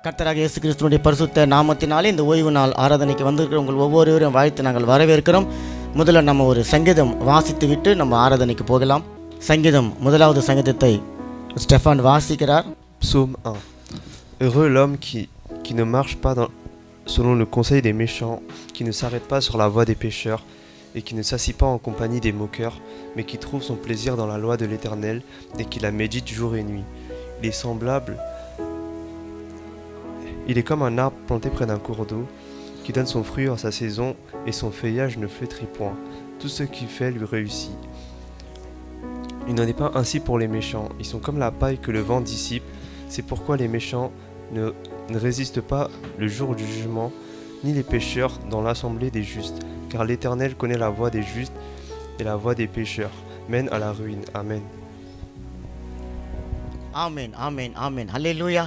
கர்த்தராகிய இயேசு கிறிஸ்துவினுடைய பரிசுத்த நாமத்தினாலே இந்த ஓய்வு நாள் ஆராதனைக்கு வந்திருக்கிற உங்கள் ஒவ்வொருவரையும் வாழ்த்து நாங்கள் வரவேற்கிறோம். முதல்ல நம்ம ஒரு சங்கீதம் வாசித்து விட்டு நம்ம ஆராதனைக்கு போகலாம். சங்கீதம் முதலாவது சங்கீதத்தை Stefan வாசிக்கிறார். Psaume 1. Heureux l'homme qui ne marche pas selon le conseil des méchants, qui ne s'arrête pas sur la voie des pécheurs, et qui ne s'assit pas en compagnie des moqueurs, mais qui trouve son plaisir dans la loi de l'Éternel, et qui la médite jour et nuit. Il est comme un arbre planté près d'un cours d'eau, qui donne son fruit en sa saison, et son feuillage ne flétrit point. Tout ce qu'il fait lui réussit. Il n'en est pas ainsi pour les méchants. Ils sont comme la paille que le vent dissipe. C'est pourquoi les méchants ne résistent pas le jour du jugement, ni les pécheurs dans l'assemblée des justes. Car l'Éternel connaît la voie des justes, et la voie des pécheurs mène à la ruine. Amen. ஆமென், ஆமென், ஆமென். ஹல்லேலூயா.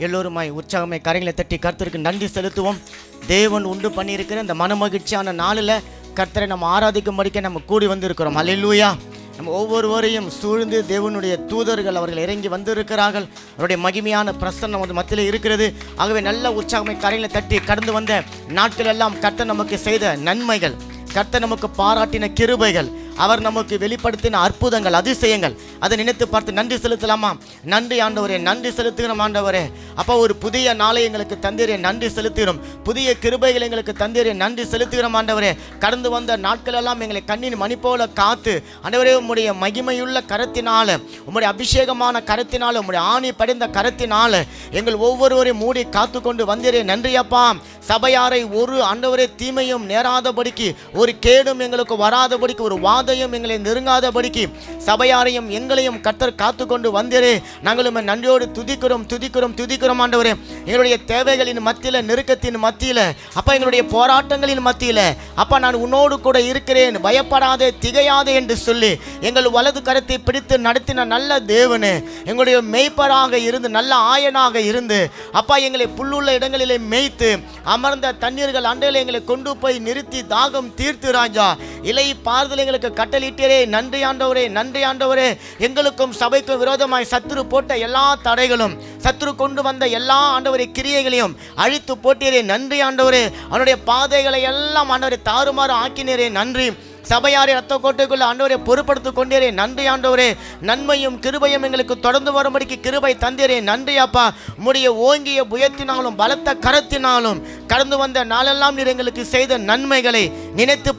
எல்லோருமாய் உற்சாகமாய் கரங்களை தட்டி கர்த்தருக்கு நன்றி செலுத்துவோம். தேவன் உண்டு பண்ணியிருக்கிற இந்த மனமகிழ்ச்சியான நாளில் கர்த்தரை நம்ம ஆராதிக்கும்படிக்க நம்ம கூடி வந்திருக்கிறோம். ஹல்லேலூயா. நம்ம ஒவ்வொருவரையும் சூழ்ந்து தேவனுடைய தூதர்கள் அவர்கள் இறங்கி வந்திருக்கிறார்கள். அவருடைய மகிமையான பிரசன்னம் நமது மத்தியில் இருக்கிறது. ஆகவே நல்ல உற்சாகமாய் கரங்களை தட்டி கடந்து வந்த நாட்கள் எல்லாம் கர்த்தர் நமக்கு செய்த நன்மைகள், கர்த்தர் நமக்கு பாராட்டின கிருபைகள், அவர் நமக்கு வெளிப்படுத்தின அற்புதங்கள், அதிசயங்கள், அதை நினைத்து பார்த்து நன்றி செலுத்தலாமா? நன்றி ஆண்டவரே, நன்றி செலுத்துகிறோம் ஆண்டவரே. அப்போ ஒரு புதிய நாளை எங்களுக்கு தந்தீரே, நன்றி செலுத்துகிறோம். புதிய கிருபைகள் எங்களுக்கு தந்தீரே, நன்றி செலுத்துகிறோம் ஆண்டவரே. கடந்து வந்த நாட்கள் எல்லாம் எங்களை கண்ணின் மணி போல காத்து ஆண்டவரே, உம்முடைய மகிமையுள்ள கரத்தினால, உம்முடைய அபிஷேகமான கரத்தினால, உம்முடைய ஆணி படிந்த கரத்தினால எங்கள் ஒவ்வொருவரையும் மூடி காத்து கொண்டு வந்தீரே, நன்றியப்பா. சபையாரை ஒரு ஆண்டவரே தீமையும் நேராதபடிக்கு, ஒரு கேடும் எங்களுக்கு வராதபடிக்கு, ஒரு வாதையும் எங்களை நெருங்காதபடிக்கு சபையாரையும் எங்களையும் கர்த்தர் காத்து கொண்டு வந்தீரே. நாங்களும் நன்றியோடு துதிக்கிறோம், துதிக்கிறோம், துதிக்கிறோம் ஆண்டவரே. எங்களுடைய தேவைகளின் மத்தியில், நெருக்கத்தின் மத்தியில், அப்பா எங்களுடைய போராட்டங்களின் மத்தியில், அப்பா நான் உன்னோடு கூட இருக்கிறேன், பயப்படாதே, திகையாதே என்று சொல்லி எங்கள் வலது கரத்தை பிடித்து நடத்தின நல்ல தேவனே, எங்களுடைய மெய்ப்பராக இருந்து, நல்ல ஆயனாக இருந்து, அப்பா எங்களை புல்லுள்ள இடங்களிலே மேய்த்து, அமர்ந்த தண்ணீர்கள் அண்டையில் எங்களை கொண்டு போய் நிறுத்தி தாகம் தீர்த்து ராஜா, இலை பாறுதல் எங்களுக்கு கட்டளிட்டீரே, நன்றி ஆண்டவரே, நன்றி ஆண்டவரே. எங்களுக்கும் சபைக்கும் விரோதமாய் சத்துரு போட்ட எல்லா தடைகளும், சத்துரு கொண்டு வந்த எல்லா ஆண்டவரே கிரியைகளையும் அழித்து போட்டீரே, நன்றி ஆண்டவரே. அவனுடைய பாதைகளை எல்லாம் ஆண்டவரே தாறுமாறு ஆக்கினீரே, நன்றி. சபையாரை ரத்த கோட்டைக்குள்ள ஆண்டவரை பொறுப்படுத்திக் கொண்டீரே, நன்றி ஆண்டவரே. நன்மையும் கிருபையும் எங்களுக்கு தொடர்ந்து வரும்படிக்கு கிருபை தந்தீரே, நன்றி அப்பா. உம்முடைய ஓங்கிய புயத்தினாலும் பலத்த கரத்தினாலும் கடந்து வந்த நாளெல்லாம் நீர் எங்களுக்கு செய்த நன்மைகளை நினைத்து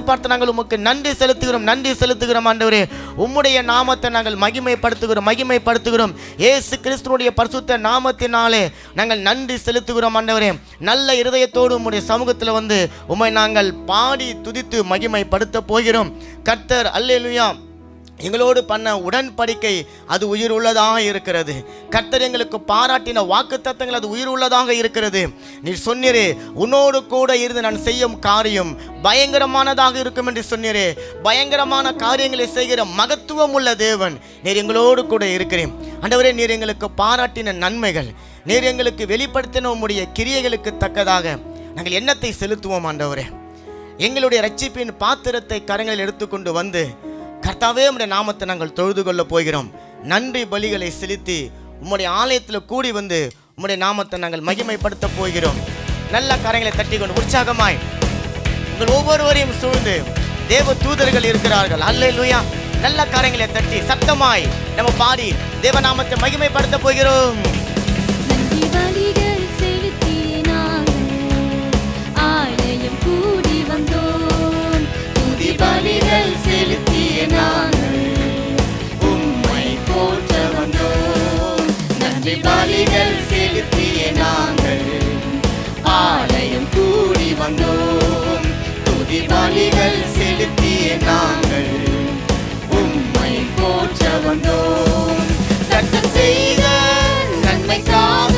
பார்த்து நாங்கள் உமக்கு நன்றி செலுத்துகிறோம், நன்றி செலுத்துகிறோம் ஆண்டவரே. உம்முடைய நாமத்தை நாங்கள் மகிமைப்படுத்துகிறோம். இயேசு கிறிஸ்துவினுடைய பரிசுத்த நாமத்தினாலே நாங்கள் நன்றி செலுத்துகிறோம் ஆண்டவரே. நல்ல இருதயத்தோடு உம்முடைய சமூகத்தில் வந்து உம்மை நாங்கள் பாடி துதித்து மகிமைப்படுத்த போகிறோம். கர்த்தர் அல்லேலூயா எங்களோடு பண்ண உடன்படிக்கை அது உயிர் உள்ளதாக இருக்கிறது. கர்த்தர் எங்களுக்கு பாராட்டின வாக்குத்தத்தங்கள் அது உயிர் உள்ளதாக இருக்கிறது. நீ சொன்னீரே, உன்னோடு கூட இருந்து நான் செய்யும் காரியம் பயங்கரமானதாக இருக்கும் என்று சொன்னீரே. பயங்கரமான காரியங்களை செய்கிற மகத்துவம் உள்ள தேவன் நீர் எங்களோடு கூட இருக்கிறேன் ஆண்டவரே. நீர் எங்களுக்கு பாராட்டின நன்மைகள், நீர் எங்களுக்கு வெளிப்படுத்தின உம்முடைய கிரியைகளுக்கு தக்கதாக நாங்கள் எண்ணத்தை செலுத்துவோம் ஆண்டவரே. எங்களுடைய ரட்சிப்பின் பாத்திரத்தை கரங்களில் எடுத்துக்கொண்டு வந்து கர்த்தாவே உம்முடைய நாமத்தை நாங்கள் தொழுது கொள்ள போகிறோம். நன்றி பலிகளை செலுத்தி உம்முடைய ஆலயத்தில் கூடி வந்து உம்முடைய நாமத்தை நாங்கள் மகிமைப்படுத்த போகிறோம். நல்ல கரங்களை தட்டி கொண்டு உற்சாகமாய் உங்கள் ஒவ்வொருவரையும் சூழ்ந்து தேவ தூதர்கள் இருக்கிறார்கள். அல்லேலூயா. நல்ல கரங்களை தட்டி சத்தமாய் நம்ம பாடி தேவநாமத்தை மகிமைப்படுத்த போகிறோம். பலிகள் செலுத்திய நாங்கள் உம்மை போற்ற வந்தோம். நன்றி பலிகள் செலுத்திய நாங்கள் ஆலயம் கூடி வந்தோம். துதி பலிகள் செலுத்திய நாங்கள் உம்மை போற்ற வந்தோம். கர்த்தர் செய்த நன்மைக்காக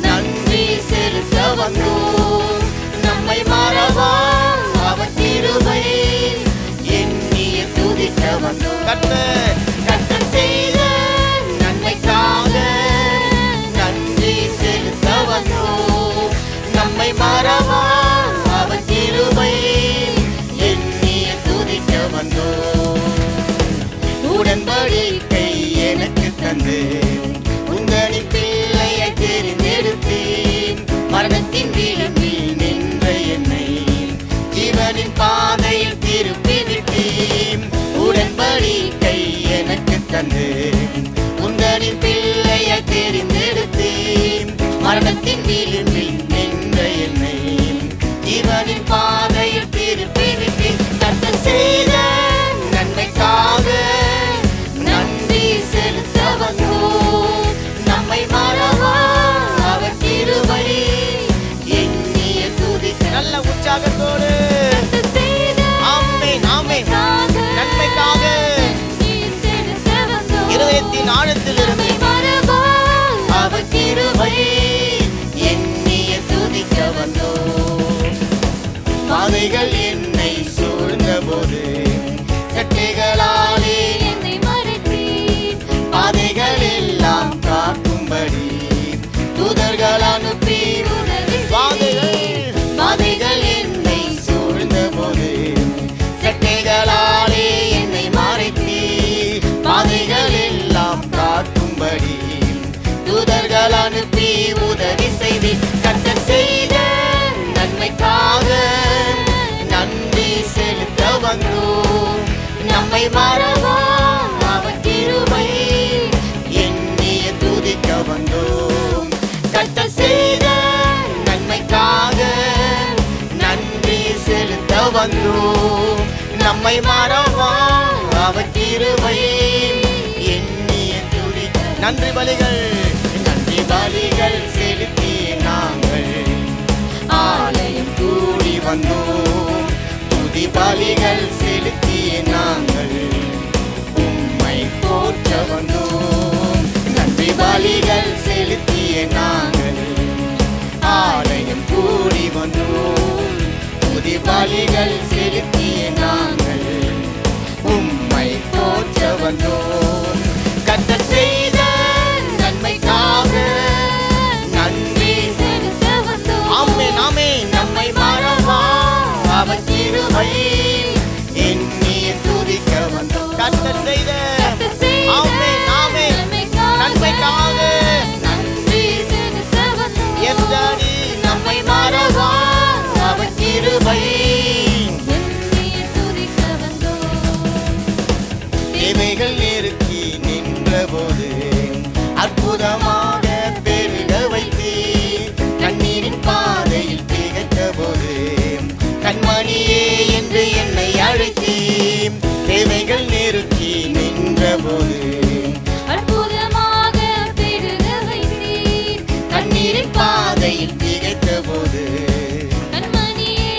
நன்றி செலுத்த வந்தோம். நம்மை மறவா அவர் கிருபை எண்ணிய துதிக்க வந்தோம். கர்த்தர் செய்த நன்மைக்காக நன்றி செலுத்த வந்தோம். நம்மை மறவா அவர் கிருபை எண்ணிய துதிக்க வந்தோம். உடன்படிக்கை எனக்கு தந்து உங்களின் பிள்ளையை தெரிந்து தந்து உந்தனின் பிள்ளையை தெரிந்தெடுத்து மரணத்தின் விளிம்பில் நின்ற என்னை ஜீவனின் பாதையில் திருப்பி கர்த்தர் செய்த நன்மைக்காக நன்றி செலுத்த வந்தோம். நம்மை மறவா அவர் கிருபை எண்ணிய துதிக்க நல்ல உற்சாகத்தோடு ஆமென் ஆமென் நன்மைக்காக இருதயத்தின் ஆழத்திலிருந்து அவர் கிருபை எண்ணிய துதிக்க வந்தோம். பாதைகள் என்னை சூழ்ந்த போது சட்டைகளாலே என்னை மறைத்தி பாதைகள் எல்லாம் காக்கும்படி தூதர்கள் அனுப்பி பாதைகள் என்னை சூழ்ந்த போது சட்டைகளாலே என்னை மறைத்தி பாதைகள் எல்லாம் காக்கும்படி தூதர்கள் அனுப்பி உதவி செய்து கர்த்தர் செய்த நன்மைக்காக நன்றி செலுத்த வந்தோம். நம்மை மறவா அவர் கிருபை எண்ணிய துதிக்க வந்தோம். கர்த்தர் செய்த நன்மைக்காக நன்றி செலுத்த வந்தோம். நம்மை மறவா அவர் கிருபை எண்ணிய துதிக்க நன்றி பலிகள் செலுத்தி நாங்கள் ஆலயம் கூடி வந்தோம். துதி பலிகள் செலுத்திய நாங்கள் உம்மை போற்ற வந்தோம். நன்றி பலிகள் செலுத்திய நாங்கள் ஆலயம் கூடி வந்தோம். துதி பலிகள் செலுத்திய நாங்கள் உம்மை போற்ற வந்தோம். கர்த்தர் செய்த நன்மைக்காக நன்றி செலுத்த வந்தோம். ஆமென் ஆமென் நம்மை மறவா அவர் கிருபை எண்ணிய துதிக்க வந்தோம். கர்த்தர் செய்த ஆமென் ஆமென் நன்மைக்காக நன்றி செலுத்த வந்தோம். எஸ்டாடி நம்மை மறவா அவர் கிருபை எண்ணிய துதிக்க வந்தோம். தேவைகள் நெருக்கி நின்றபோது அற்புதமாக பெருக வைத்து கண்ணீரின் பாதையில் திகைத்த போது கண்மணியே என்று என்னை அழைத்து தேவைகள் நெருக்கி நின்ற போது அற்புதமாக பெருக வைத்து கண்ணீரின் பாதையில் திகைத்த போது கண்மணியே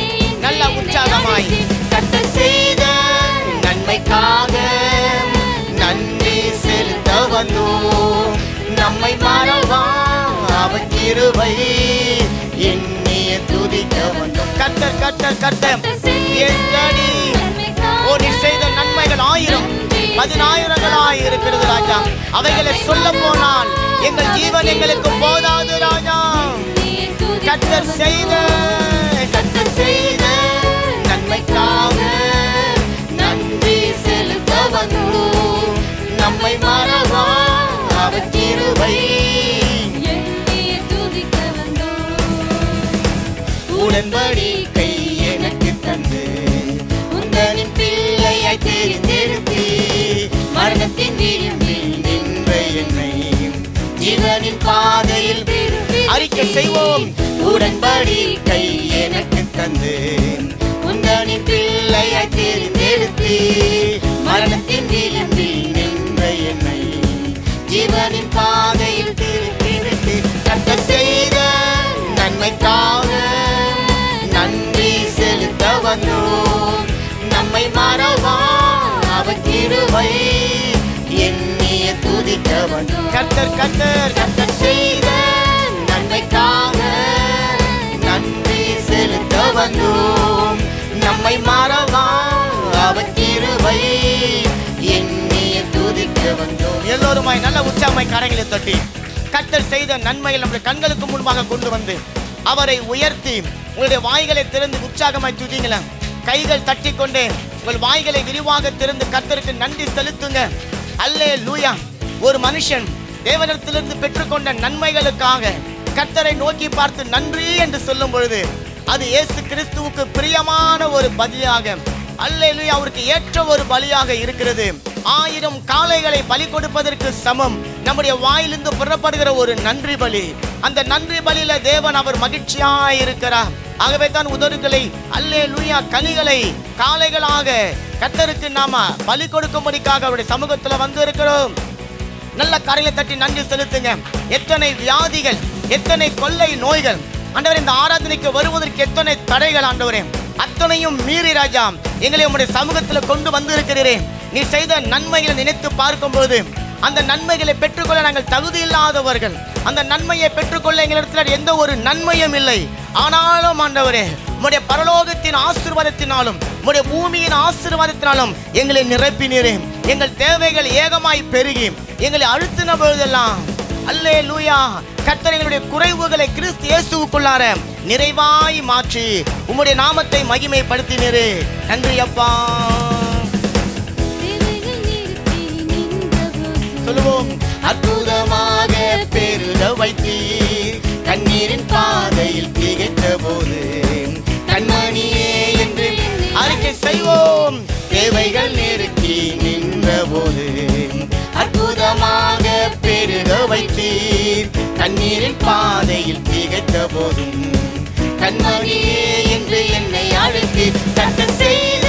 நல்ல உற்சாகமாய் கர்த்தர் செய்த நன்மைக்காக நன்றி செலுத்த வந்தோம். நம்மை மறவா அவர் கிருபை எண்ணிய துதிக்க வந்தோம். கர்த்தர் கர்த்தர் கர்த்தர் எஸ்டாடி ஓ நீர் செய்த நன்மைகள் 1000 10,000 இருக்கிறது ராஜா. அவைகளை சொல்ல போனால் எங்கள் ஜீவன் எங்களுக்கு போதாது ராஜா. கர்த்தர் செய்த நன்மைக்காக நன்றி செலுத்த வந்தோம். நம்மை மறவா அவர் கிருபை எண்ணிய துதிக்க வந்தோம். உடன்படிக்கை எனக்கு தந்து உந்தனின் பிள்ளையை தெரிந்தெடுத்து மரணத்தின் விளிம்பில் நின்ற என்னை ஜீவனின் பாதையில் அறிக்கை செய்வோம். உடன்படிக்கை எனக்கு தந்து உந்தனின் பிள்ளையை தெரிந்தெடுத்து மரணத்தின் விளிம்பில் நின்ற என்னை ஜீவனின் பாதையில் திருப்பி கர்த்தர் செய்த நன்மைக்காக நன்றி செலுத்த வந்தோம். நம்மை மறவா அவர் கிருபை எண்ணிய துதிக்க வந்தோம். கர்த்தர் கர்த்தர் கர்த்தர் செய்த நன்மைக்காக நன்றி செலுத்த வந்தோம். நம்மை மறவா அவர் கிருபை எண்ணிய துதிக்க வந்தோம். எல்லோருமாய் நல்ல உற்சாகமாய் கரங்களை தட்டி கர்த்தர் செய்த நன்மைகள் நம்முடைய கண்களுக்கு முன்பாக கொண்டு வந்து அவரை உயர்த்தி உங்களுடைய வாய்களை திறந்து உற்சாகமாய் துதிங்களேன். கைகள் தட்டி கொண்டே உங்கள் வாய்களை விரிவாக திறந்து கர்த்தருக்கு நன்றி செலுத்துங்க. அல்லேலூயா. ஒரு மனுஷன் தேவனிடத்திலிருந்து பெற்றுக்கொண்ட நன்மைகளுக்காக கர்த்தரை நோக்கி பார்த்து நன்றி என்று சொல்லும் பொழுது அது இயேசு கிறிஸ்துவுக்கு பிரியமான ஒரு பலியாக, அல்லேலூயா, அவருக்கு ஏற்ற ஒரு பலியாக இருக்கிறது. 1000 காளைகளை பலி கொடுப்பதற்கு சமம் நம்முடைய வாயிலிருந்து புறப்படுகிற ஒரு நன்றி பலி. அந்த நன்றி பலியில தேவன் அவர் மகிழ்ச்சியாய் இருக்கிறார். ஆகவே தான் உதடுகளை அல்லேலூயா கனிகளை காளைகளாக கர்த்தருக்கு நாம பலி கொடுக்கும்படிக்காக அவருடைய சமூகத்துல வந்து இருக்கிறோம். நல்ல கரையில தட்டி நன்றி செலுத்துங்க. எத்தனை வியாதிகள், எத்தனை கொள்ளை நோய்கள் ஆண்டவரே, இந்த ஆராதனைக்கு வருவதற்கு எத்தனை தடைகள் ஆண்டவரே, அத்தனையும் மீறி ராஜா எங்களை உம்முடைய சமூகத்துல கொண்டு வந்து இருக்கிறீரே. நீ செய்த நன்மைகளை நினைத்து பார்க்கும்போது அந்த நன்மைகளை பெற்றுக்கொள்ள நாங்கள் தகுதி இல்லாதவர்கள். அந்த நன்மையை பெற்றுக்கொள்ள எங்களிடத்தில் எந்த ஒரு நன்மையும் இல்லை. ஆனாலும் ஆண்டவரே, உம்முடைய பரலோகத்தின் ஆசீர்வாதத்தினாலும் உம்முடைய பூமியின் ஆசீர்வாதத்தினாலும் எங்களை நிரப்பினீரே. எங்கள் தேவைகள் ஏகமாய் பெருகி எங்களை அழுத்தின பொழுதெல்லாம் அல்லேலூயா கர்த்தர் எங்களுடைய குறைவுகளை கிறிஸ்து இயேசுவுக்குள்ளார நிறைவாய் மாற்றி உம்முடைய நாமத்தை மகிமைப்படுத்தினீரே. நன்றி அப்பா. சொல்லுவோம். அற்புதமாக பெருக வைத்தீர், கண்ணீரின் பாதையில் திகைத்த போது கண்மணியே என்று அறிக்கை செய்வோம். தேவைகள் நெருக்கி நின்ற போது அற்புதமாக பெருக வைத்தீர், கண்ணீரின் பாதையில் திகைத்த போதும் கண்மணியே என்று என்னை அழைத்து கர்த்தர் செய்த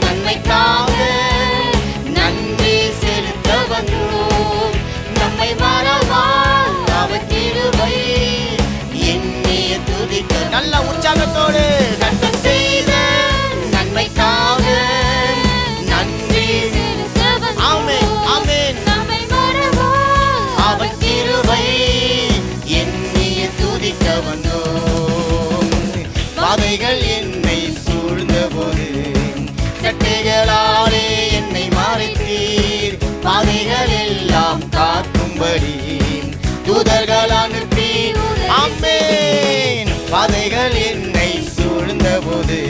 நன்மைக்காக நன்றி செலுத்த வந்தோம். நம்மை மறவா அவர் கிருபை என்னைய துதிக்க நல்ல உற்சாகத்தோடு கர்த்தர் செய்த நன்மைக்காக நன்றி செலுத்த வந்தோம். ஆமென் ஆமென். நம்மை மறவா அவர் கிருபை என்னைய துதிக்க வந்தோம். பாதைகள் என்னை சூழ்ந்த போது சட்டைகளாலே என்னை மறைத்தீர், பாதைகள் எல்லாம் காக்கும்படி தூதர்கள் அனுப்பி ஆமென். பாதைகள் என்னை சூழ்ந்த போது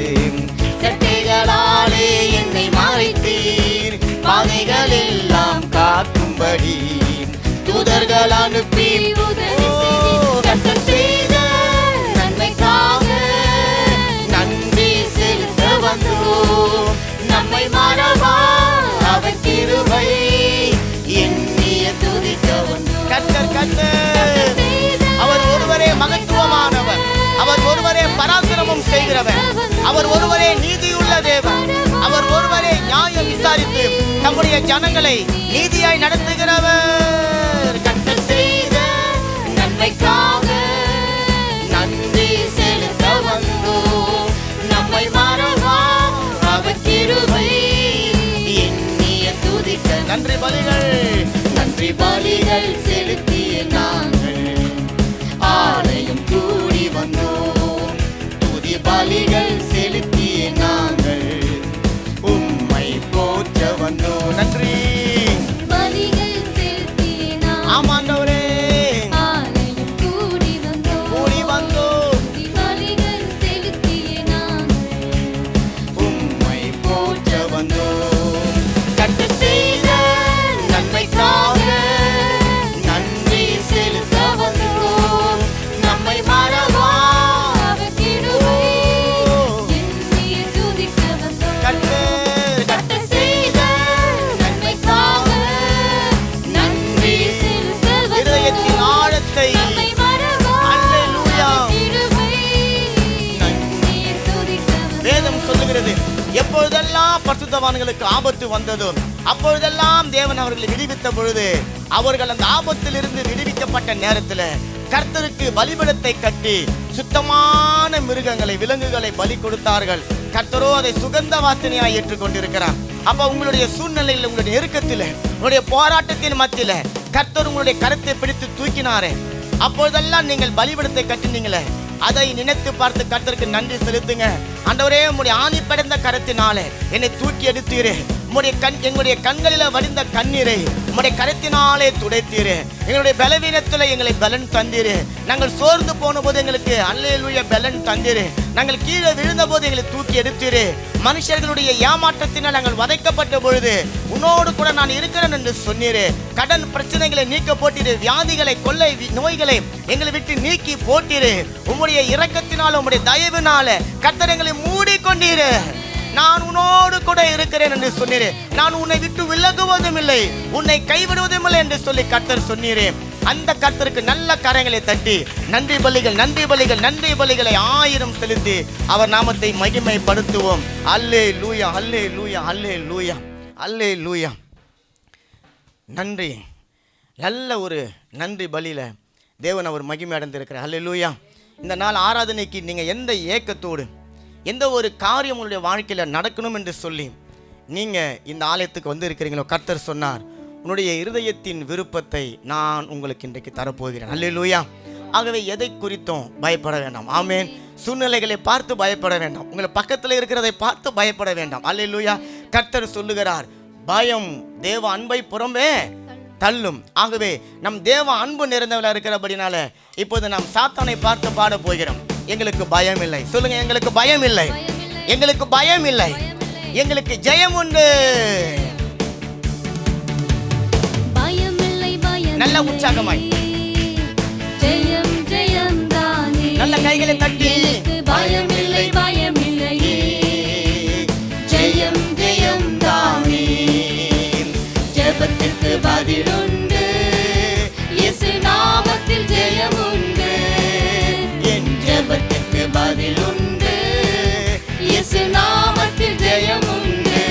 சட்டைகளாலே என்னை மறைத்தீர், பாதைகள் எல்லாம் காக்கும்படி தூதர்கள் அனுப்பி கர்த்தர் செய்த நன்மைக்காக நன்றி செலுத்த வந்தோம். நம்மை மறவா அவர் கிருபை எண்ணிய துதிக்க வந்தோம். கர்த்தர் கர்த்தர் அவர் ஒருவரே மகத்துவமானவர், அவர் ஒருவரே பராக்கிரமம் செய்கிறவர், அவர் ஒருவரே நீதியுள்ள தேவன், அவர் ஒருவரே நியாயம் விசாரித்து நம்முடைய ஜனங்களை நீதியாய் நடத்துகிறவர். கர்த்தர் செய்த நன்மைக்காக நன்றி செலுத்த வந்தோம். நம்மை மறவா அவர் கிருபை எண்ணிய துதிக்க நன்றி பலிகள் நன்றி பலிகள் செலுத்திய நாங்கள் ஆலயம் கூடி வந்தோம். துதி பலிகள் செலுத்திய நாங்கள் உம்மை போற்ற வந்தோம். நன்றி பலிகள் செலுத்திய நாங்கள் ஆமாண்டவரே ஆலயம் கூடி வந்தோம். கூடி வந்தோம். துதி பலிகள் செலுத்திய நாங்கள் உம்மை போற்ற வந்தோம். கர்த்தர் செய்த நன்மைக்காக நன்றி செலுத்த வந்தோம். நம்மை மறவா அவர் கிருபை எண்ணிய துதிக்க வந்தோம். கர்த்தர் செய்த நன்மைக்காக நன்றி செலுத்த வந்தோம். இதயத்தின் ஆழத்தை நம்மை மறவா அல்லேலூயா கிருபை எண்ணிய துதிக்க வந்தோம். வேதம் சொல்லுகிறது, எப்பொழுதெல்லாம் பரிசுத்தவான்களுக்கு ஆபத்து வந்ததோ அப்பொழுதெல்லாம் தேவன் அவர்களை விடுவித்த பொழுது அவர்கள் அந்த ஆபத்தில் இருந்து விடுவிக்கப்பட்ட நேரத்தில் கர்த்தருக்கு பலிபீடத்தை கட்டி சுத்தமான மிருகங்களை விலங்குகளை பலி கொடுத்தார்கள். கர்த்தரோ அதை சுகந்த வாசனையாய் ஏற்றுக்கொண்டிருக்கிறார். அப்ப உங்களுடைய சூழ்நிலையில், உங்களுடைய நெருக்கத்தில், உங்களுடைய போராட்டத்தின் மத்தியில கர்த்தர் உங்களுடைய கரத்தை பிடித்து தூக்கினாரே, அப்பொழுதெல்லாம் நீங்கள் பலிபீடத்தை கட்டினீங்களே, அதை நினைத்து பார்த்து கர்த்தருக்கு நன்றி செலுத்துங்க. ஆண்டவரே, உம்முடைய ஆணி படைந்த கரத்தினாலே என்னை தூக்கி எடுத்தீரே, எங்களுடைய கண்களில வடிந்த கண்ணீரை உம்முடைய கரத்தினாலே துடைத்தீரே, எங்களுடைய பலவீனத்துல எங்களை பலன் தந்தீரே, நாங்கள் சோர்ந்து போன போது எங்களுக்கு அல்லேலூயா பலன் தந்தீரே, நாங்கள் கீழே விழுந்த போது எங்களை தூக்கி எடுத்தீரே, மனுஷர்களுடைய ஏமாற்றத்தினால் நாங்கள் வதைக்கப்பட்ட பொழுது உன்னோடு கூட நான் இருக்கிறேன் என்று சொன்னீரே, கடன் பிரச்சனைகளை நீக்க போட்டீரே, வியாதிகளை கொள்ளை நோய்களை எங்களை விட்டு நீக்கி போட்டீரே, உம்முடைய இரக்கத்தினால உம்முடைய தயவினால கர்த்தர் எங்களை மூடிக்கொண்டீரே. நான் உன்னோடு கூட இருக்கிறேன் என்று சொன்னீரே. நான் உன்னை விட்டு விலகுவதும் இல்லை, உன்னை கைவிடுவதும் இல்லை என்று சொல்லி கர்த்தர் சொன்னீரே. அந்த கர்த்தருக்கு நல்ல கரங்களை தட்டி நன்றி பலிகள் நன்றி பலிகள் நன்றி பலிகளை 1000 செலுத்தி அவர் நாமத்தை மகிமைப்படுத்துவோம். அல்லேலூயா அல்லேலூயா அல்லேலூயா அல்லேலூயா. நன்றி. நல்ல ஒரு நன்றி பலியில் தேவன் அவர் மகிமை அடைந்திருக்கிறார். அல்லேலூயா. இந்த நாள் ஆராதனைக்கு நீங்கள் எந்த ஏக்கத்தோடு எந்த ஒரு காரியம் உங்களுடைய வாழ்க்கையில் நடக்கணும் என்று சொல்லி நீங்கள் இந்த ஆலயத்துக்கு வந்து இருக்கிறீங்களோ, கர்த்தர் சொன்னார், உன்னுடைய இருதயத்தின் விருப்பத்தை நான் உங்களுக்கு இன்றைக்கு தரப்போகிறேன். அல்லேலூயா. ஆகவே எதை குறித்தும் பயப்பட வேண்டாம். ஆமேன். சூழ்நிலைகளை பார்த்து பயப்பட வேண்டாம், உங்களை பக்கத்தில் இருக்கிறதை பார்த்து பயப்பட வேண்டாம். அல்லேலூயா. கர்த்தர் சொல்லுகிறார், பயம் தேவ அன்பை புறம்பே தள்ளும். ஆகவே நம் தேவ அன்பு நிறைந்தவளாக இருக்கிறபடினால இப்போது நாம் சாத்தானை பார்த்து பாட போகிறோம். எங்களுக்கு பயம் இல்லை. சொல்லுங்க, எங்களுக்கு பயம் இல்லை, எங்களுக்கு பயம் இல்லை, எங்களுக்கு ஜெயம் உண்டு. நல்ல உற்சாகமாய் ஜெயம் ஜெயம் தானே, நல்ல கைகளை தட்டி பயம் இல்லை பயம் இல்லை, ஜெயம் ஜெயம் தானே, ஜெபத்திற்கு பதிலுண்டு, இயேசு நாமத்தில் ஜெயம் உண்டு, என் ஜெபத்திற்கு பதிலுண்டு, இயேசு நாமத்தில் ஜெயம் உண்டு,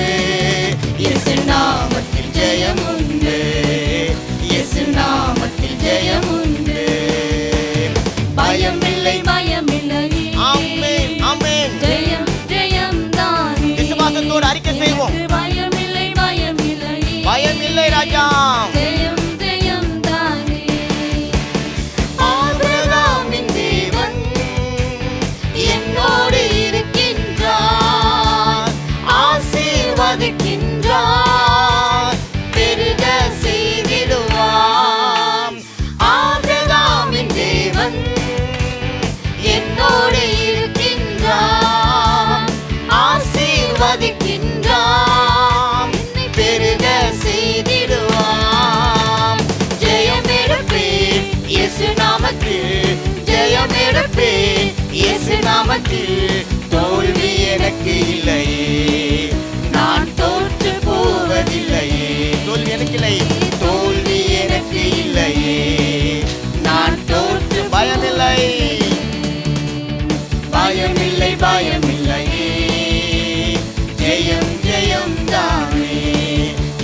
இயேசு நாமத்தில் ஜெயம் உண்டு, இயேசு நாமத்தில் ஜெயம் உண்டு, பயம் இல்லை பயம் இல்லை. ஆமென் ஆமென். ஜெயம் ஜெயம் தானே, விசுவாசத்தோடு அறிக்கை செய்வோம். பயம் இல்லை பயம் இல்லை, பயம் இல்லை ராஜா. ஜெயம் ஜெயம் தானே. ஆபிரகாமின் தேவன் என்னோடு இருக்கின்றார், ஆசீர்வதிக்கின்றார், பெருக செய்திடுவார். ஆபிரகாமின் தேவன் என்னோடு இருக்கின்றார், ஆசீர்வதிக்கின்றார், பெருக செய்திடுவார். ஜெயம் எடுப்பேன் இயேசு நாமத்தில், ஜெயம் எடுப்பேன் இயேசு நாமத்தில், தோல்வி எனக்கு இல்லையே, நான் தோற்று போவதில்லையே. தோல்வி எனக்கு இல்லை, தோல்வி எனக்கு இல்லையே, நான் தோற்று பயமில்லை, பயமில்லை பயமில்லையே, ஜெயம் ஜெயம் தானே,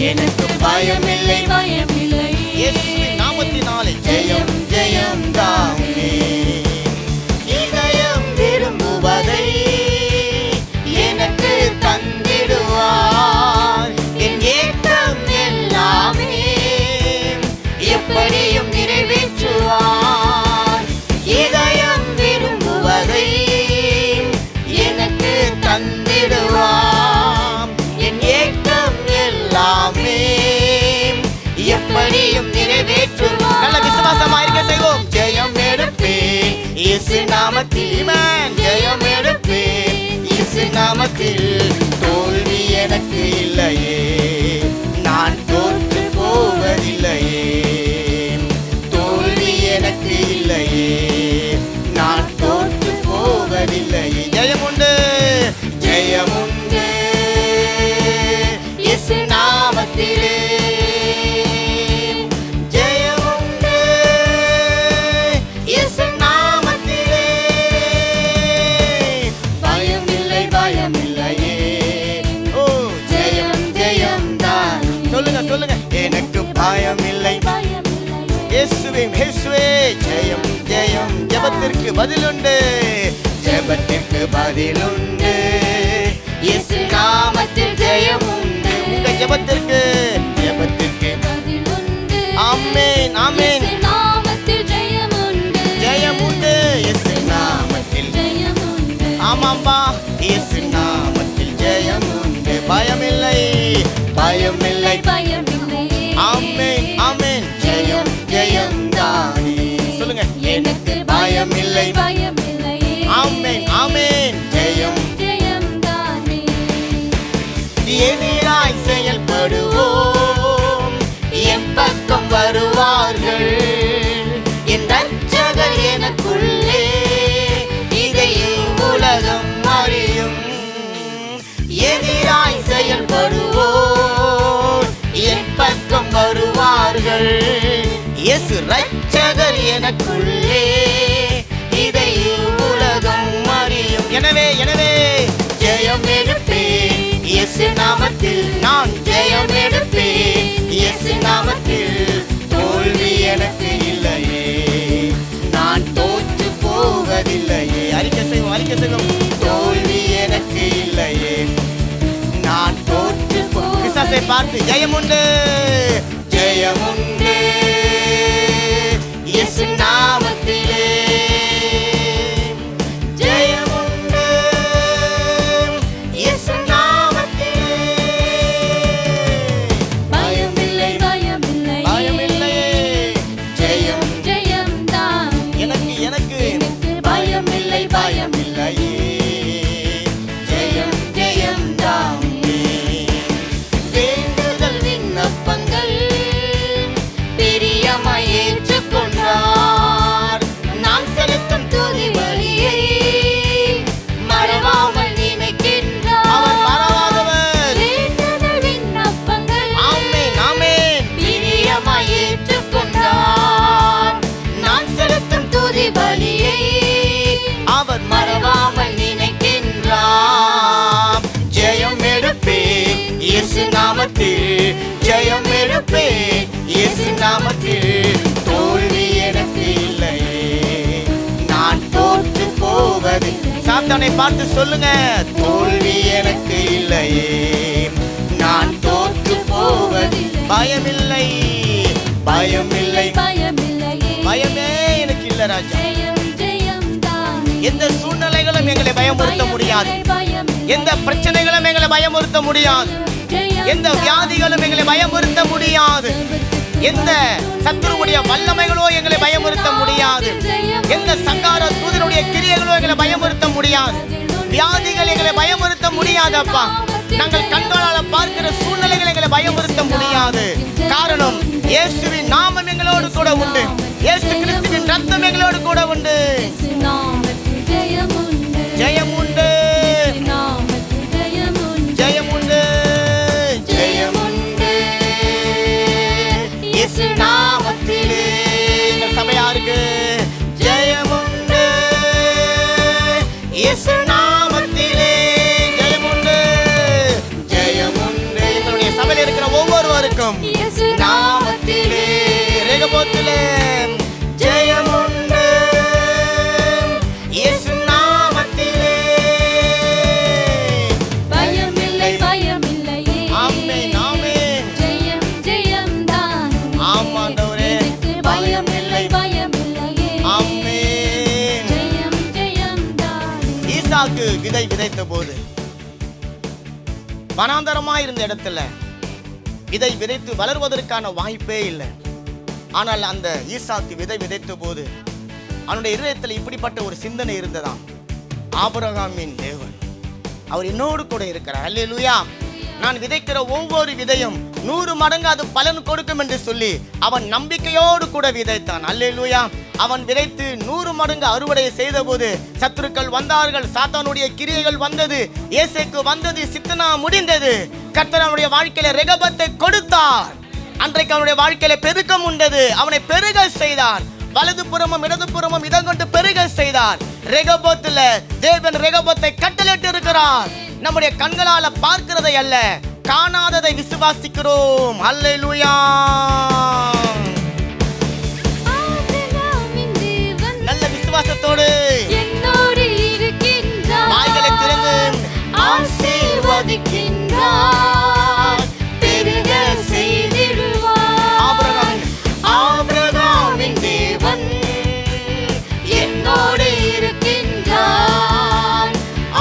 எனக்கு பயமில்லை பயமில்லை, இயேசுவின் நாமத்தினாலே ஜெயம் ஜெயம் தானே. இதயம் விரும்புவதை எனக்கு தந்திடுவார், என் ஏக்கம் எல்லாமே எப்படியும் நிறைவேற்றுவார். இதயம் விரும்புவதை எனக்கு தந்திடுவார், என் ஏக்கம் எல்லாமே எப்படியும் நிறைவேற்றுவார். நல்ல விசுவாசமா இருக்க செய்வோம். ஜெயம் எடுப்பேன் இயேசு நாமத்தில், ஜெயம் எடுப்பேன் இயேசு நாமத்தில், தோல்வி எனக்கு இல்லையே, நான் தோற்று போவதில்லையே, தோல்வி எனக்கு இல்லையே, நான் தோற்று போவதில்லையே. ஜெயம் உண்டு, ஜெயம் உண்டு இயேசு நாமத்திலே, ஜெயம் உண்டு இயேசு நாமத்திலே, பயம் இல்லை பயம் இல்லையே, ஓ ஜெயம் ஜெயம் தான். சொல்லுங்க சொல்லுங்க, எனக்கு பயம் இல்லை. பயம் இல்லையே, இயேசுவே இயேசுவே, ஜெயம் ஜெயம். ஜெபத்திற்கு பதிலுண்டு, ஜெபத்திற்கு பதிலுண்டு, இயேசு நாமத்தில் ஜெயம் உண்டு, உங்க ஜெபத்திற்கு ஜெபத்திற்கு பதிலுண்டு. ஆமென் ஆமென். இயேசு நாமத்தில் ஜெயம் உண்டு, ஜெயம் உண்டு இயேசு நாமத்தில். ஜெயம் உண்டு. ஆமாம்பா, இயேசு நாமத்தில் ஜெயம் உண்டு. பயமில்லை பயமில்லை. பயமில்லை. ஆமென் ஆமென். ஜெயம் ஜெயம் தானே. சொல்லுங்க, எனக்கு பயமில்லை பயமில்லை. ஆமென் ஆமென். ஜெயம் ஜெயம் தானே. எதிராய் செயல்படுவோம், என் பக்கம் வருவார்கள், என் ரட்சகர் எனக்குள்ளே, இதை உலகம் அறியும். பாருங்கள், இயேசு ரட்சகர் எனக்குள்ளே, இதை உலகம் அறியும். எனவே ஜெயம் எடுப்பேன் இயேசு நாமத்தில், நான் ஜெயம் எடுப்பேன் இயேசு நாமத்தில். தோல்வி எனக்கு இல்லையே, நான் தோற்று போவதில்லையே. அறிக்கை செய்வோம். தோல்வி எனக்கு இல்லையே, நான் தோற்று பிசாசை பார்த்து ஜெயமுண்டு இயேசு நாமத்திலே, ஜெயமுண்டு இயேசு நாமத்திலே. பயமில்லை ஜெயம் ஜெயம்தான் எனக்கு பயமில்லை பயமில்லையே, ஜெயம் தாமே. வேண்டுதல் விண்ணப்பங்கள் பிரியமாய் ஏற்றுக்கொண்டார், நாம் செலுத்தும் துதி பலியை மறவாமல் நினைக்கின்றார். அவர் மறவாதவர். வேண்டுதல் விண்ணப்பங்கள் ஆமென் பிரியமாய் ஏற்றுக்கொண்டார், நாம் செலுத்தும் துதி பலியை அவர் மறவாமல் நினைக்கின்றார். ஜெயம் எடுப்பேன் இயேசு நாமத்தில், ஜெயம் எடுப்பேன் இயேசு நாமத்தில். தோல்வி எனக்கு இல்லையே, நான் தோற்று போவது. சாத்தானை பார்த்து சொல்லுங்க, தோல்வி எனக்கு இல்லையே, நான் தோற்று போவது. பயமில்லை பயமே எனக்கு இல்ல ராஜா. ஜெயம்தான் எந்த சூழ்நிலைகளும் எங்களை பயமுறுத்த முடியாது, எந்த பிரச்சனைகளும் எங்களை பயமுறுத்த முடியாது, எந்த வியாதிகளும் எங்களை பயமுறுத்த முடியாது, எந்த சத்துருவுடைய வல்லமைகளோ எங்களை பயமுறுத்த முடியாது, எந்த சங்கார தூதனுடைய கிரியைகளோ எங்களை பயமுறுத்த முடியாது, வியாதிகள் எங்களை பயமுறுத்த முடியாதப்பா. நாங்கள் கண்களால் பார்க்கிற சூழ்நிலைகள் எங்களை பயமுறுத்த முடியாது. காரணம், இயேசுவின் நாமம் எங்களோடு கூட உண்டு, இயேசு கிறிஸ்துவின் ரத்தம் எங்களோடு கூட உண்டு. ஜெயம் உண்டு, ஜெயம் உண்டு, ஜெயம் உண்டு இயேசு நாமத்திலே. எங்கள் சபையாருக்கு ஜெயம் உண்டு இயேசு நாமத்திலே, ஜெயம் உண்டு, ஜெயம் உண்டு. எங்களுடைய சபையில் இருக்கிற ஒவ்வொருவருக்கும் நாமத்திலே, ரெகபோத்திலே ஜெயம் உண்டு இயேசு நாமத்திலே. பயமில்லை ஆமென் ஆமென். ஜெயம்தான் ஆமாண்டவரே, பயமில்லை ஆமென். ஜெயம்தான் ஈசாக்கு விதை விதைத்த போது வனாந்தரமாய் இருந்த இடத்துல விதை விதைத்து வளர்வதற்கான வாய்ப்பே இல்லை. ஆனால் அந்த ஈசாக்கு விதை விதைத்த போது அவனுடைய இதயத்தில் இப்படிப்பட்ட ஒரு சிந்தனை இருந்ததாம், ஆபிரகாமின் தேவன் அவர் என்னோடு கூட இருக்கிறார். அல்லேலூயா. நான் விதைக்கிற ஒவ்வொரு விதையும் 100 மடங்கு அது பலன் கொடுக்கும் என்று சொல்லி அவன் நம்பிக்கையோடு கூட விதைத்தான். அல்லேலூயா. அவன் விதைத்து 100 மடங்கு அறுவடை செய்த போது சத்துருக்கள் வந்தார்கள், சாத்தானுடைய கிரியைகள் வந்தது, ஏசேக்கு வந்தது, சித்தனா முடிந்தது. கர்த்தர் அவனுடைய வாழ்க்கையில ரெகபத்தை கொடுத்தார். அன்றைக்கு அவனுடைய வாழ்க்கையில பெருக்கம் உண்டது, அவனை பெருக செய்தார். வலது புறமும் இடது புறமும் இதங்கொண்டு பெருக செய்தார். ரெகபோத்துல தேவன் ரெகபத்தை கட்டளையிட்டு இருக்கிறார். நம்முடைய கண்களால பார்க்கிறதை அல்ல, காணாததை விசுவாசிக்கிறோம். அல்லேலூயா. நல்ல விசுவாசத்தோடு என்னோடு இருக்கின்றார், வாய்களை திறந்து ஆசீர்வதிக்கின்றார், பெருக செய்திடுவார். ஆபிரகாமின் தேவன் என்னோடு இருக்கின்றார்,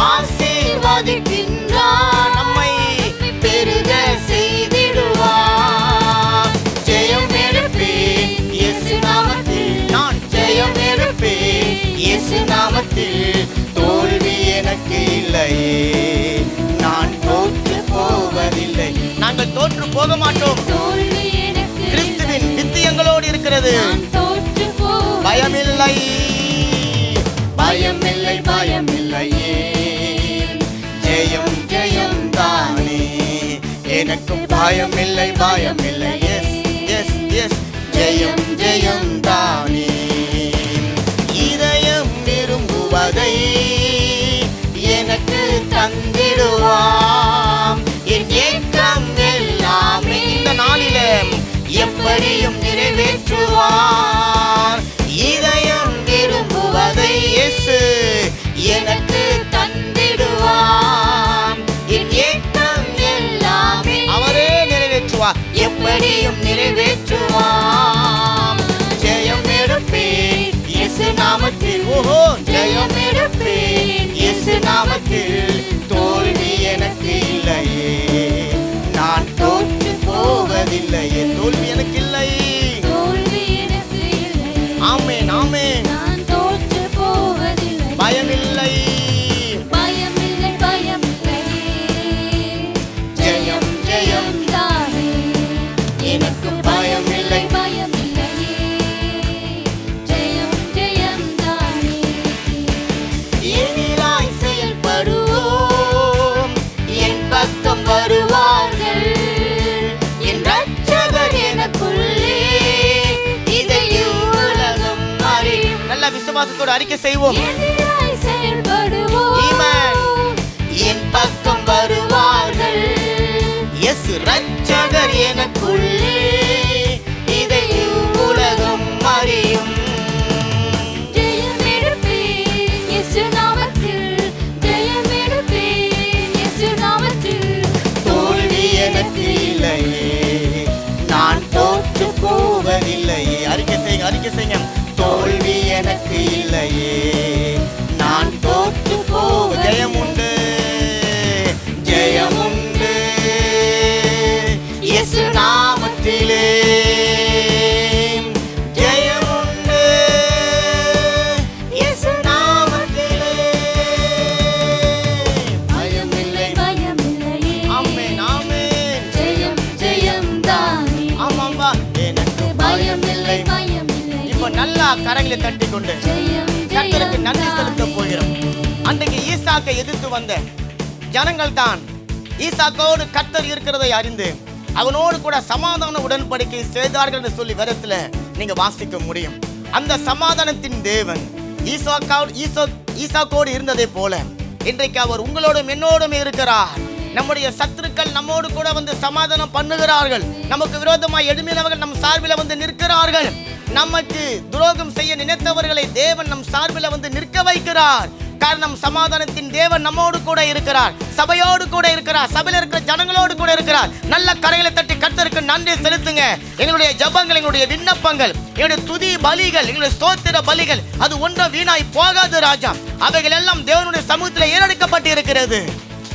ஆசீர்வதிக்கின்றார், நம்மை பெருக செய்திடுவார். ஜெயம் எடுப்பேன் இயேசு நாமத்தில், நான் ஜெயம் எடுப்பேன் இயேசு நாமத்தில். தோல்வி எனக்கு இல்லையே, நான் தோற்று போவதில்லை. நாங்கள் தோற்று போக மாட்டோம். தோல்வி எனக்கு கிறிஸ்துவின் வித்து எங்களோடு இருக்கிறது. நான் தோற்று போவேன். பயமில்லை பயமில்லையே, ஜெயம் ஜெயம் தானே. எனக்கு பயமில்லை. எஸ் எஸ் எஸ் ஜெயம் ஜெயம் தானே. இதயம் விரும்புவதை எனக்கு தந்திடுவாம். என் ஏக்கம் எல்லாமே இந்த நாளிலே எப்படியும் நிறைவேற்றுவார். இதயம் விரும்புவதை இயேசு எனக்கு தந்திடுவார். என் ஏக்கம் எல்லாமே அவரே நிறைவேற்றுவார், எப்படியும் நிறைவேற்றுவார். ஜெயம் எடுப்பேன் இயேசு நாமத்தில். ஓஹோ, ஜெயம் எடுப்பேன் இயேசு நாமத்தில். தோல்வி எனக்கு இல்லையே, நான் தோற்று போவதில்லையே. தோல்வி எனக்கு இல்லை, தோல்வி எனக்கு இல்லை. ஆமென் ஆமென். நான் தோற்று போவதில்லை. பயமில்லை, பயமில்லை பயமில்லை. ஜெயம் ஜெயம் தானே. எனக்கு பயமில்லை பயமில்லையே. ஜெயம் ஜெயம் தானே. எதிராய் செயல்படுவோம், என் பக்கம் வருவார்கள். என் ரட்சகர் எனக்குள்ளே, இதை உலகம் அறியும். நல்ல விசுவாசத்தோடு அறிக்கை செய்வோம். எதிராய் செயல்படுவோம். ஆமென். என் பக்கம் வருவார்கள். இயேசு ரட்சகர் எனக்குள்ளே, இதை உலகம் அறியும். ஜெயம் எடுப்பேன் இயேசு நாமத்தில். ஜெயம் எடுப்பேன் இயேசு நாமத்தில். தோல்வி எனக்கு இல்லையே, நான் தோற்று போவதில்லையே. அறிக்கை செய்யுங்க, அறிக்கை செய்யுங்க. தோல்வி எனக்கு இல்லையே, நான் தோற்று போவ. ஜெயம் உண்டு, ஜெயம் உண்டு இயேசு நாமத்திலே. ஜெயம் உண்டு இயேசு நாமத்திலே. பயமில்லை, பயமில்லையே. ஆமென் ஆமென். ஜெயம் ஜெயம் தானே. ஆமாம்பா, எனக்கு பயமில்லை. பயமில்லை. இப்ப நல்லா கரங்களை தட்டி கொண்டு ஜெயம் கர்த்தருக்கு ஜெயம் நன்றி செலுத்த தானே. போகிறோம். அன்றைக்கு ஈசாக்கை எதிர்த்து வந்த ஜனங்கள் தான் ஈசாக்கோடு கர்த்தர் இருக்கிறதை அறிந்து அவனோடு கூட சமாதான உடன்படிக்கை செய்தார்கள் என்று சொல்லி வேதத்துல நீங்க வாசிக்க முடியும். அந்த சமாதானத்தின் தேவன் ஈசாக்கோடு இருந்ததை போல இன்றைக்கு அவர் உங்களோடும் என்னோடும் இருக்கிறார். நம்முடைய சத்துருக்கள் நம்மோடு கூட வந்து சமாதானம் பண்ணுகிறார்கள். நமக்கு விரோதமாய் எழும்பினவர்கள் நம் சார்பில் வந்து நிற்கிறார்கள். நமக்கு துரோகம் செய்ய நினைத்தவர்களை தேவன் நம் சார்பில் வந்து நிற்க வைக்கிறார். காரணம், சமாதானத்தின் தேவன் நம்மோடு கூட இருக்கிறார், சபையோடு கூட இருக்கிறார், சபையில் இருக்கிற ஜனங்களோடு கூட இருக்கிறார். நல்ல கரைகளை தட்டி கர்த்தருக்கு நன்றி செலுத்துங்க. எங்களுடைய ஜபங்கள், எங்களுடைய விண்ணப்பங்கள், எங்களுடைய துதி பலிகள், எங்களுடைய ஸ்தோத்திர பலிகள் அது ஒன்றும் வீணாய் போகாது ராஜா. அவைகள் எல்லாம் தேவனுடைய சமூகத்தில் ஏறெடுக்கப்பட்டு இருக்கிறது.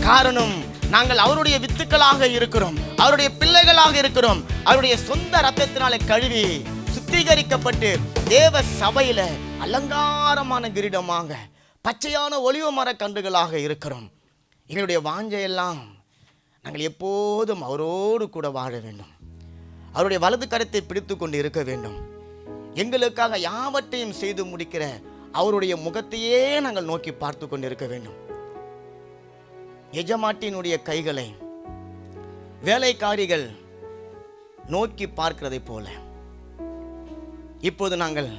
காரணம், நாங்கள் அவருடைய வித்துக்களாக இருக்கிறோம், அவருடைய பிள்ளைகளாக இருக்கிறோம். அவருடைய சொந்த ரத்தத்தினாலே கழுவி சுத்திகரிக்கப்பட்டு தேவ சபையில அலங்காரமான கிரீடமாக பச்சையான ஒலிவ மர கன்றுகளாக இருக்கிறோம். எங்களுடைய வாஞ்சையெல்லாம் நாங்கள் எப்போதும் அவரோடு கூட வாழ வேண்டும், அவருடைய வலது கரத்தை பிடித்து கொண்டு இருக்க வேண்டும். எங்களுக்காக யாவற்றையும் செய்து முடிக்கிற அவருடைய முகத்தையே நாங்கள் நோக்கி பார்த்து கொண்டு இருக்க வேண்டும். எஜமாட்டினுடைய கைகளை வேலைக்காரிகள் நோக்கி பார்க்கிறதை போல இப்போது நாங்கள்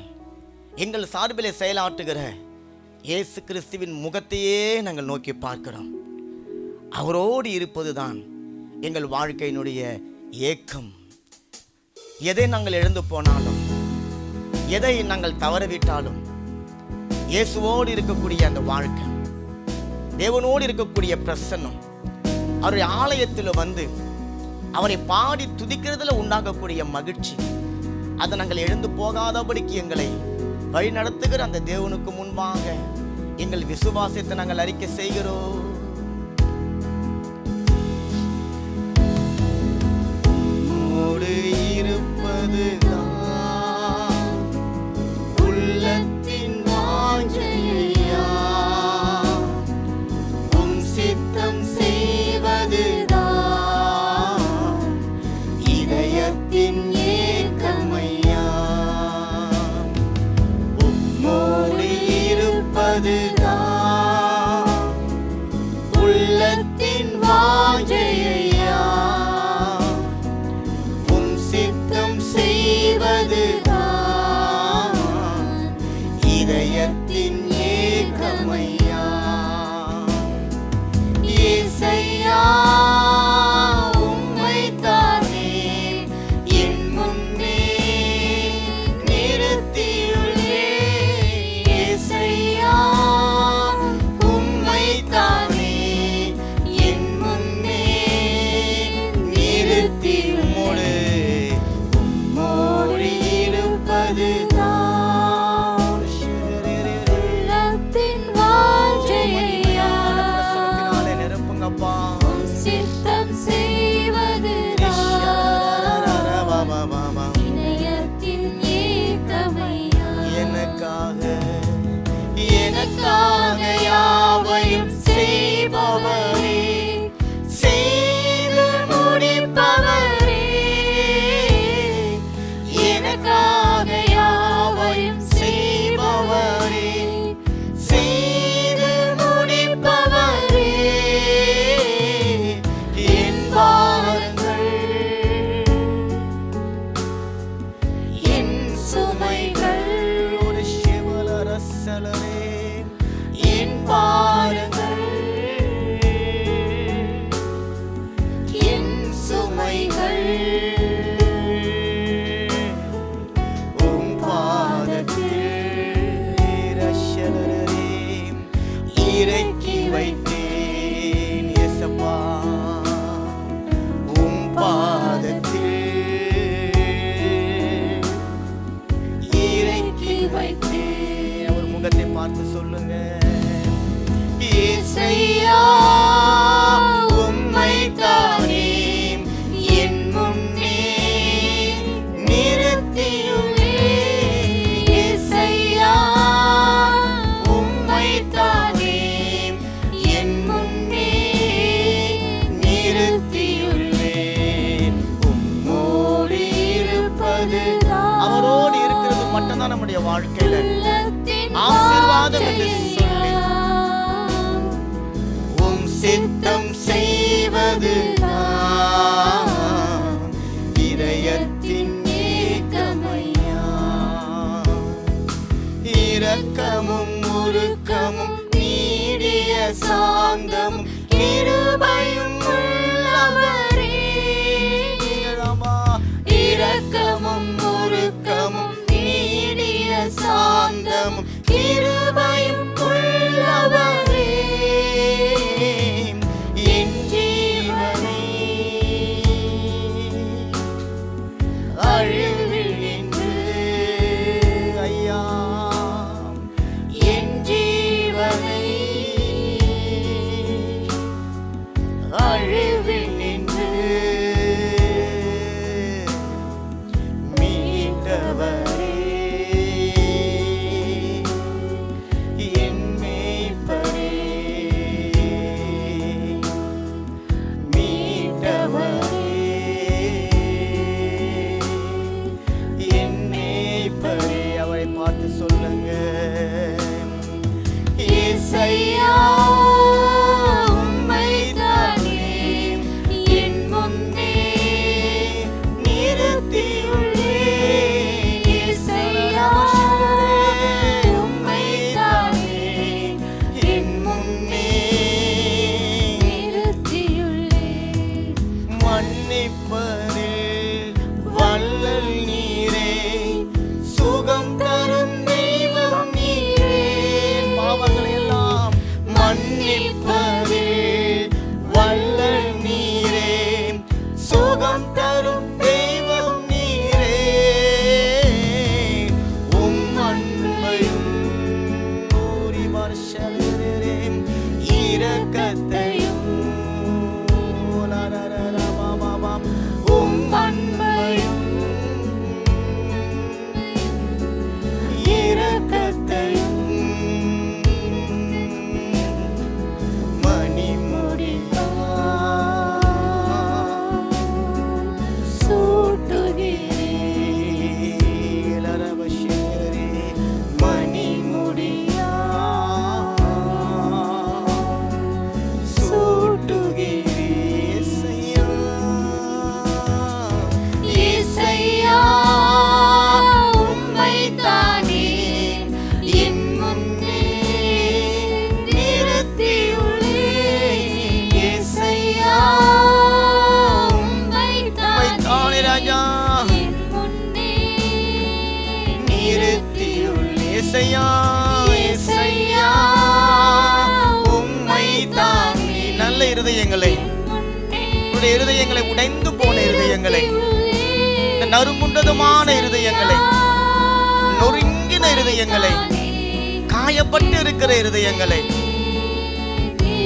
எங்கள் சார்பிலே செயலாற்றுகிற இயேசு கிறிஸ்துவின் முகத்தையே நாங்கள் நோக்கி பார்க்கிறோம். அவரோடு இருப்பதுதான் எங்கள் வாழ்க்கையினுடைய ஏக்கம். எதை நாங்கள் எழுந்து போனாலும், எதை நாங்கள் தவறவிட்டாலும், இயேசுவோடு இருக்கக்கூடிய அந்த வாழ்க்கை, தேவனோடு இருக்கக்கூடிய பிரசன்னம், அவருடைய ஆலயத்தில் வந்து அவரை பாடி துதிக்கிறதுல உண்டாகக்கூடிய மகிழ்ச்சி, அதை நாங்கள் எழுந்து போகாதபடிக்கு எங்களை வழி நடத்துகிற அந்த தேவனுக்கு முன்பாக எங்கள் விசுவாசத்தை நாங்கள் அறிக்கை செய்கிறோம். இருப்பதுதான் உள்ளத்தின் வாஞ்சையா, உம் சித்தம் செய்வதுதான் இதயத்தின் ஏக்கமையா. உம்மோடு இருப்பதுதான் உள்ளத்தின் வாஞ்சையா, உம் சித்தம் செய்வது எனக்காக யாவையும் செய்பவரே, செய்து முடிப்பவரே, எனக்காக யாவையும் செய்பவரே, செய்து முடிப்பவரே, என் பாரங்கள் என் சுமைகள் ஒரு சிவலரசலரே, என் பாரங்கள் என் சுமைகள் உம் பாதத்தில் இரட்சகரே இறக்கி வைத்தேன் இயேசப்பா, உம் பாதத்தில் இறக்கி வைத்தேன். அவர் முகத்தை பார்த்து சொல்லுங்க, இயேசையா உம்மைத்தானே என் முன்னே நிறுத்தியுள்ளேன். இயேசையா உம்மைத்தானே என் முன்னே நிறுத்தியுள்ளேன். உம்மோடு இருப்பது, அவரோடு இருக்கிறது மட்டும்தான் நம்முடைய வாழ்க்கையில ஆசீர்வாதம் என்று சொல்லி, உம் சித்தம் செய்வது இதயத்தின் ஏக்கமையா, இரக்கமும் உருக்கமும் நீடிய சாந்தமும் கிருபையும் உள்ளவரே, இரக்கமும் உருக்கமும் நீடிய சாந்தமும் கிருபையும் உள்ளவரே, என் ஜீவனை அழிவில் என்று ஐயா, என் ஜீவனை அழிவில் நின்று மீட்டவரே, என் மேய்ப்பரே மீட்டவரே, என் மேய்ப்பரே. அவரை பார்த்து சொல்லுங்க, இயேசையா உம்மைத்தானே என் முன்னே நிறுத்தியுள்ளேன். இயேசையா உம்மைத்தானே என் முன்னே நிறுத்தியுள்ளேன். மன்னிப்பதில் வல்லல் நீரே, சுகம் தரும் தெய்வம் நீரே, பாவங்களை எல்லாம் மன்னிப்பதில் வல்லல் நீரே, சுகம் தரும் தெய்வம் நீரே, உம் அன்பையும் கூறி வருஷரே இரக்கத்தையும் உம் அன்பையும் இரக்கத்தையும் மணிமுடியால் சூட்டுகிறீர், அரவசரே மணிமுடியால் சூட்டுகிறீர். இயேசையா, இயேசையா உம்மைத்தானே என் முன்னே நிறுத்தியுள்ளேன். இயேசையா உம்மைத்தானே ராஜா என் முன்னே நிறுத்தியுள்ளேன். இயேசையா, இயேசையா உம்மைத்தானே. நல்ல இருதயங்களை, உடைய இருதயங்களை, உடைந்து போன இருதயங்களை, நறுங்குண்டதுமான இருதயங்களை, நொறுங்கின இருதயங்களை, காயப்பட்டு இருக்கிற இருதயங்களை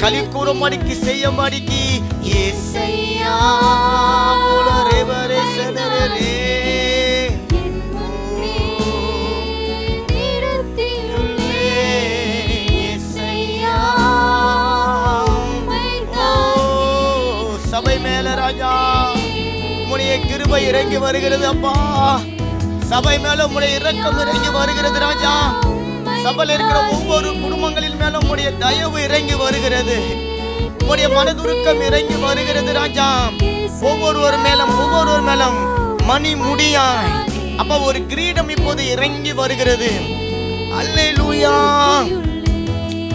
களி கூறும்படிக்கு செய்யும்படிக்கு இயேசையா உலரேவரே செலரே ராஜா. உம்முடைய கிருபை இறங்கி வருகிறது அப்பா. சபை மேல உம்முடைய இரக்கம் இறங்கி வருகிறது ராஜா. சபையில் இருக்கிற ஒவ்வொரு குடும்பங்களின் மேல உம்முடைய தயவு இறங்கி வருகிறது. உம்முடைய மனதுருக்கம் இறங்கி வருகிறது ராஜா. ஒவ்வொரு மேலும் மணி முடியாய் அப்பா ஒரு கிரீடம் இப்போது இறங்கி வருகிறது. அல்லேலூயா.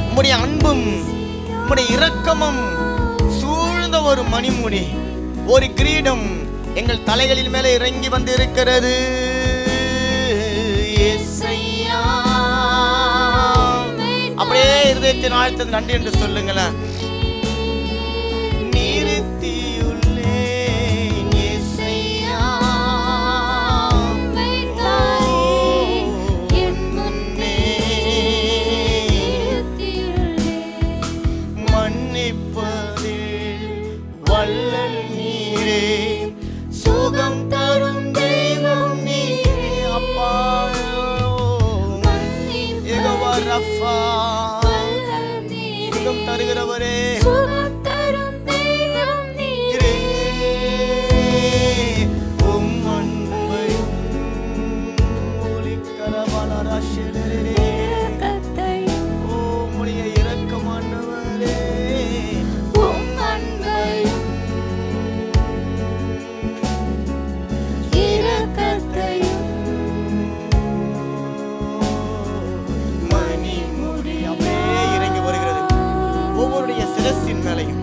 உம்முடைய அன்பும் உம்முடைய இரக்கமும் சூழ்ந்த ஒரு மணிமுடி, ஒரு கிரீடம் எங்கள் தலைகளின் மேலே இறங்கி வந்து இருக்கிறது. அப்படியே இருதயத்தின் ஆழ்த்தது நன்றி என்று சொல்லுங்களேன். சுகம் தருகிறவரே, உம் அன்பையும் உம்முடைய இரக்கமானவரே, உம் அன்பையும் இரக்கத்தையும் சிரசின் மேலையும்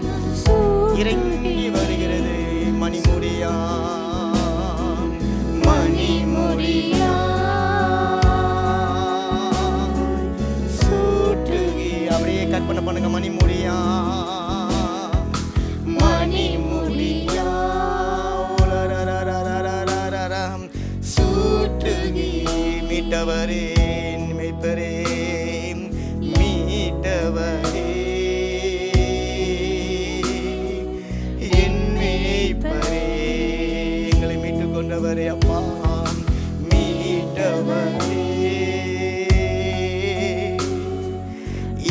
இறங்கி வருகிறது. மணிமுடியா மணிமுடியா சூட்டுகி. அப்படியே கற்பனை பண்ணுங்க. மணிமுடியா மணிமுடியா சூட்டுகி. மீட்டவரே மெய்ப்பரே மீட்டவரே கொண்டவரே அப்பா மீட்டவரே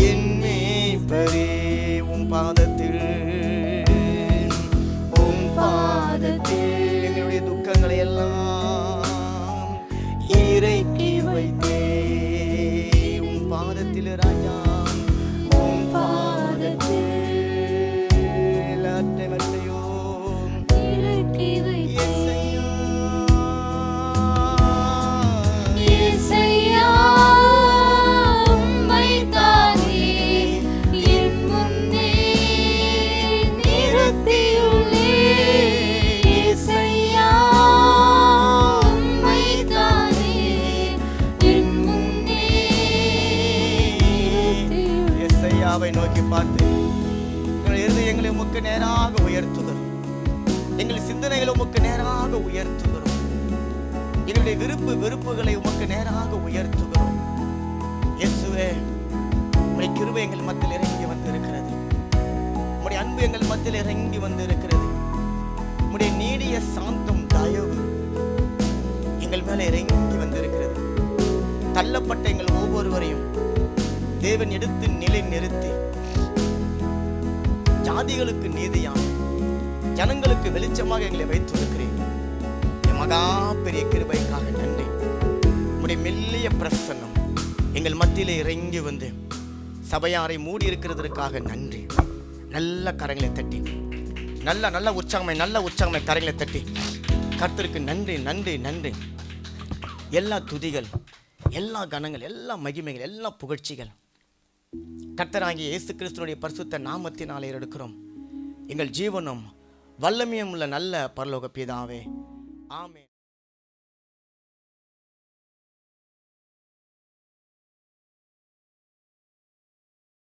என் மேய்ப்பரே. உம் பாதத்தில் எங்களுடைய துக்கங்களை எல்லாம் இறக்கி வைத்தே. உம் பாதத்தில் ராஜா, உம் பாதத்தில் எல்லாத்தையும் இறக்கி வைத்தே. நோக்கி பார்த்து எங்களை உமக்கு நேராக உயர்த்துகிறோம். எங்கள் சிந்தனைகளை உமக்கு நேராக உயர்த்துகிறோம். எங்களுடைய வெறுப்புகளை உமக்கு நேராக உயர்த்துகிறோம். இயேசுவே, உம்முடைய கிருபை எங்கள் மத்தியில் இறங்கி வந்திருக்கிறது. உம்முடைய அன்பு எங்கள் மத்தியில் இறங்கி வந்திருக்கிறது. உம்முடைய நீடிய சாந்தம் தயவு எங்கள் மேல இறங்கி வந்திருக்கிறது. தள்ளப்பட்ட எங்கள் ஒவ்வொருவரையும் தேவன் எடுத்து நிலை நிறுத்தி ஜாதிகளுக்கு நீதியான ஜனங்களுக்கு வெளிச்சமாக எங்களை வைத்திருக்கிறேன். மகா பெரிய கிருபைக்காக நன்றி. உம்முடைய மெல்லிய பிரசன்னம் எங்கள் மத்தியிலே இறங்கி வந்து சபையாரை மூடி இருக்கிறதற்காக நன்றி. நல்ல கரங்களை தட்டி நல்ல உற்சாகமாய் கரங்களை தட்டி கர்த்தருக்கு நன்றி நன்றி நன்றி. எல்லா துதிகள், எல்லா கணங்கள், எல்லா மகிமைகள், எல்லா புகழ்ச்சிகள் கர்த்தராகிய இயேசு கிறிஸ்துவினுடைய பரிசுத்த நாமத்தினாலே எடுக்கிறோம். எங்கள் ஜீவனும் வல்லமையும் உள்ள நல்ல பரலோக பிதாவே, ஆமென்.